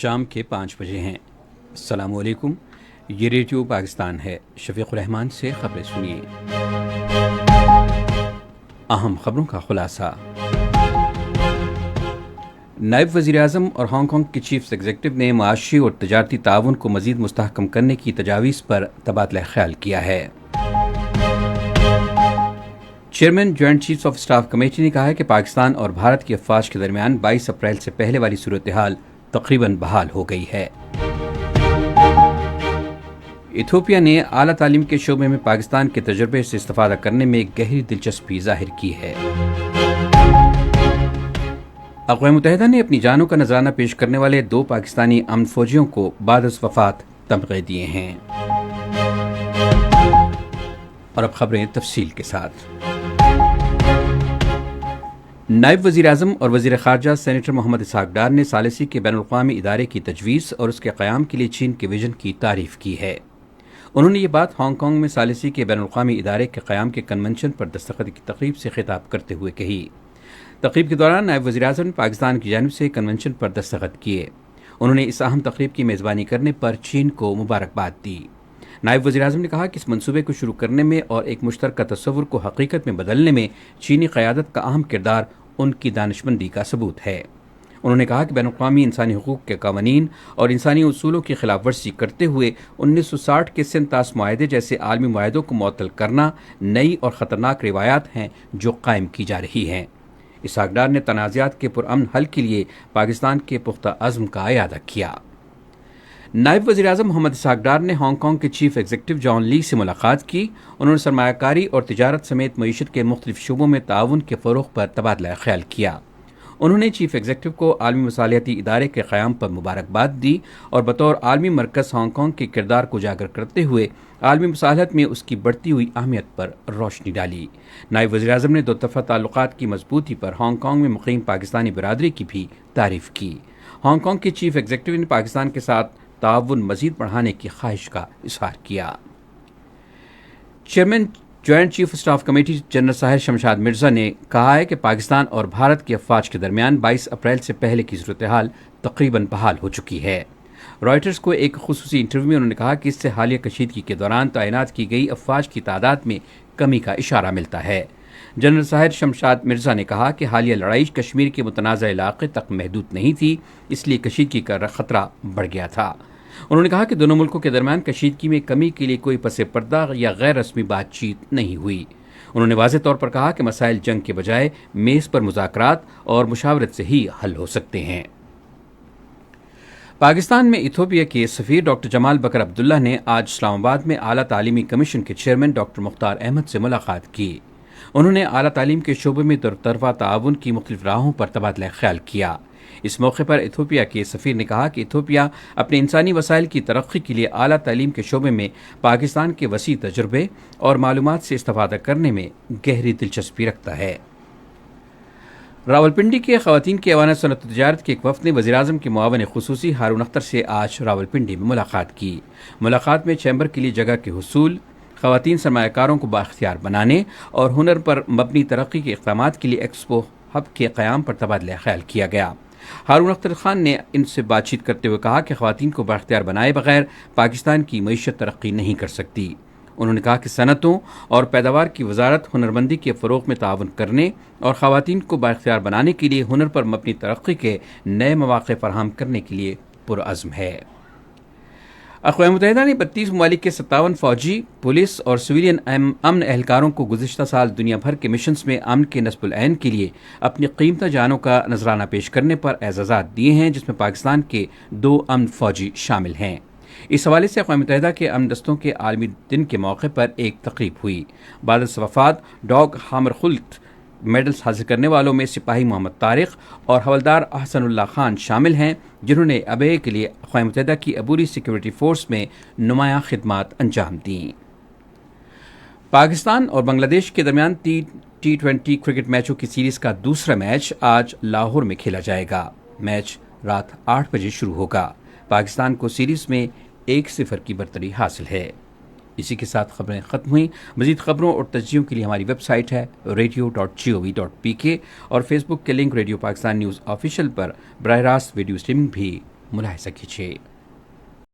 شام کے 5 بجے ہیں۔ السلام علیکم، یہ ریڈیو پاکستان ہے۔ شفیق الرحمان سے خبریں سنیے۔ اہم خبروں کا خلاصہ۔ نائب وزیر اعظم اور ہانگ کانگ کے چیف ایگزیکٹو نے معاشی اور تجارتی تعاون کو مزید مستحکم کرنے کی تجاویز پر تبادلہ خیال کیا ہے۔ Chairman joint chiefs of staff committee نے کہا ہے کہ پاکستان اور بھارت کی افواج کے درمیان 22 اپریل سے پہلے والی صورتحال تقریباً بحال ہو گئی ہے۔ ایتھوپیا نے اعلیٰ تعلیم کے شعبے میں پاکستان کے تجربے سے استفادہ کرنے میں گہری دلچسپی ظاہر کی ہے۔ اقوام متحدہ نے اپنی جانوں کا نذرانہ پیش کرنے والے 2 پاکستانی امن فوجیوں کو بعد از وفات تمغے دیے ہیں۔ اور اب خبریں تفصیل کے ساتھ۔ نائب وزیر اعظم اور وزیر خارجہ سینیٹر محمد اسحاق ڈار نے ثالثی کے بین الاقوامی ادارے کی تجویز اور اس کے قیام کے لیے چین کے وژن کی تعریف کی ہے۔ انہوں نے یہ بات ہانگ کانگ میں ثالثی کے بین الاقوامی ادارے کے قیام کے کنونشن پر دستخط کی تقریب سے خطاب کرتے ہوئے کہی۔ تقریب کے دوران نائب وزیر اعظم نے پاکستان کی جانب سے کنونشن پر دستخط کیے۔ انہوں نے اس اہم تقریب کی میزبانی کرنے پر چین کو مبارکباد دی۔ نائب وزیر اعظم نے کہا کہ اس منصوبے کو شروع کرنے میں اور ایک مشترکہ تصور کو حقیقت میں بدلنے میں چینی قیادت کا اہم کردار ان کی دانشمندی کا ثبوت ہے۔ انہوں نے کہا کہ بین الاقوامی انسانی حقوق کے قوانین اور انسانی اصولوں کی خلاف ورزی کرتے ہوئے 1960 کے سنتاس معاہدے جیسے عالمی معاہدوں کو معطل کرنا نئی اور خطرناک روایات ہیں جو قائم کی جا رہی ہیں۔ اسحاق ڈار نے تنازعات کے پرامن حل کے لیے پاکستان کے پختہ عزم کا اعادہ کیا۔ نائب وزیر اعظم محمد اسحاق ڈار نے ہانگ کانگ کے چیف ایگزیکٹو جان لی سے ملاقات کی۔ انہوں نے سرمایہ کاری اور تجارت سمیت معیشت کے مختلف شعبوں میں تعاون کے فروغ پر تبادلہ خیال کیا۔ انہوں نے چیف ایگزیکٹو کو عالمی مصالحتی ادارے کے قیام پر مبارکباد دی اور بطور عالمی مرکز ہانگ کانگ کے کردار کو اجاگر کرتے ہوئے عالمی مصالحت میں اس کی بڑھتی ہوئی اہمیت پر روشنی ڈالی۔ نائب وزیر اعظم نے 2 طرفہ تعلقات کی مضبوطی پر ہانگ کانگ میں مقیم پاکستانی برادری کی بھی تعریف کی۔ ہانگ کانگ کے چیف ایگزیکٹو نے پاکستان کے ساتھ تعاون مزید بڑھانے کی خواہش کا اظہار کیا۔ Chairman joint chief staff committee general Sahir Shamshad Mirza نے کہا ہے کہ پاکستان اور بھارت کی افواج کے درمیان 22 اپریل سے پہلے کی صورتحال تقریباً بحال ہو چکی ہے۔ رائٹرز کو ایک خصوصی انٹرویو میں انہوں نے کہا کہ اس سے حالیہ کشیدگی کے دوران تعینات کی گئی افواج کی تعداد میں کمی کا اشارہ ملتا ہے۔ جنرل ساحر شمشاد مرزا نے کہا کہ حالیہ لڑائی کشمیر کے متنازع علاقے تک محدود نہیں تھی، اس لیے کشیدگی کا خطرہ بڑھ گیا تھا۔ انہوں نے کہا کہ دونوں ملکوں کے درمیان کشیدگی میں کمی کے لیے کوئی پس پردہ یا غیر رسمی بات چیت نہیں ہوئی۔ انہوں نے واضح طور پر کہا کہ مسائل جنگ کے بجائے میز پر مذاکرات اور مشاورت سے ہی حل ہو سکتے ہیں۔ پاکستان میں ایتھوپیا کے سفیر ڈاکٹر جمال بکر عبداللہ نے آج اسلام آباد میں اعلیٰ تعلیمی کمیشن کے چیئرمین ڈاکٹر مختار احمد سے ملاقات کی۔ انہوں نے اعلیٰ تعلیم کے شعبے میں طرفہ تعاون کی مختلف راہوں پر تبادلہ خیال کیا۔ اس موقع پر ایتھوپیا کے سفیر نے کہا کہ ایتھوپیا اپنے انسانی وسائل کی ترقی کے لیے اعلیٰ تعلیم کے شعبے میں پاکستان کے وسیع تجربے اور معلومات سے استفادہ کرنے میں گہری دلچسپی رکھتا ہے۔ راولپنڈی کے خواتین کے ایوان صنعت و تجارت کے ایک وفد نے وزیراعظم کے معاون خصوصی ہارون اختر سے آج راولپنڈی میں ملاقات کی۔ ملاقات میں چیمبر کے لیے جگہ کے حصول، خواتین سرمایہ کاروں کو بااختیار بنانے اور ہنر پر مبنی ترقی کے اقدامات کے لیے ایکسپو ہب کے قیام پر تبادلہ خیال کیا گیا۔ ہارون اختر خان نے ان سے بات چیت کرتے ہوئے کہا کہ خواتین کو بااختیار بنائے بغیر پاکستان کی معیشت ترقی نہیں کر سکتی۔ انہوں نے کہا کہ صنعتوں اور پیداوار کی وزارت ہنرمندی کے فروغ میں تعاون کرنے اور خواتین کو بااختیار بنانے کے لیے ہنر پر مبنی ترقی کے نئے مواقع فراہم کرنے کے لیے پرعزم ہے۔ اقوام متحدہ نے 32 ممالک کے 57 فوجی، پولیس اور سویلین امن اہلکاروں کو گزشتہ سال دنیا بھر کے مشنز میں امن کے نصب العین کے لیے اپنی قیمتی جانوں کا نذرانہ پیش کرنے پر اعزازات دیے ہیں، جس میں پاکستان کے 2 امن فوجی شامل ہیں۔ اس حوالے سے اقوام متحدہ کے امن دستوں کے عالمی دن کے موقع پر ایک تقریب ہوئی۔ بعد از وفات ڈاگ ہامر خلط میڈلز حاصل کرنے والوں میں سپاہی محمد طارق اور حوالدار احسن اللہ خان شامل ہیں، جنہوں نے ابے کے لیے اقوام متحدہ کی عبوری سیکورٹی فورس میں نمایاں خدمات انجام دیں۔ پاکستان اور بنگلہ دیش کے درمیان T20 کرکٹ میچوں کی سیریز کا دوسرا میچ آج لاہور میں کھیلا جائے گا۔ میچ رات 8 بجے شروع ہوگا۔ پاکستان کو سیریز میں 1-0 کی برتری حاصل ہے۔ اسی کے ساتھ خبریں ختم ہوئیں۔ مزید خبروں اور تجزیوں کے لیے ہماری ویب سائٹ ہے radio.gov.pk اور فیس بک کے link radio Pakistan news official پر براہ راست ویڈیو اسٹریمنگ بھی ملاحظہ کیجیے۔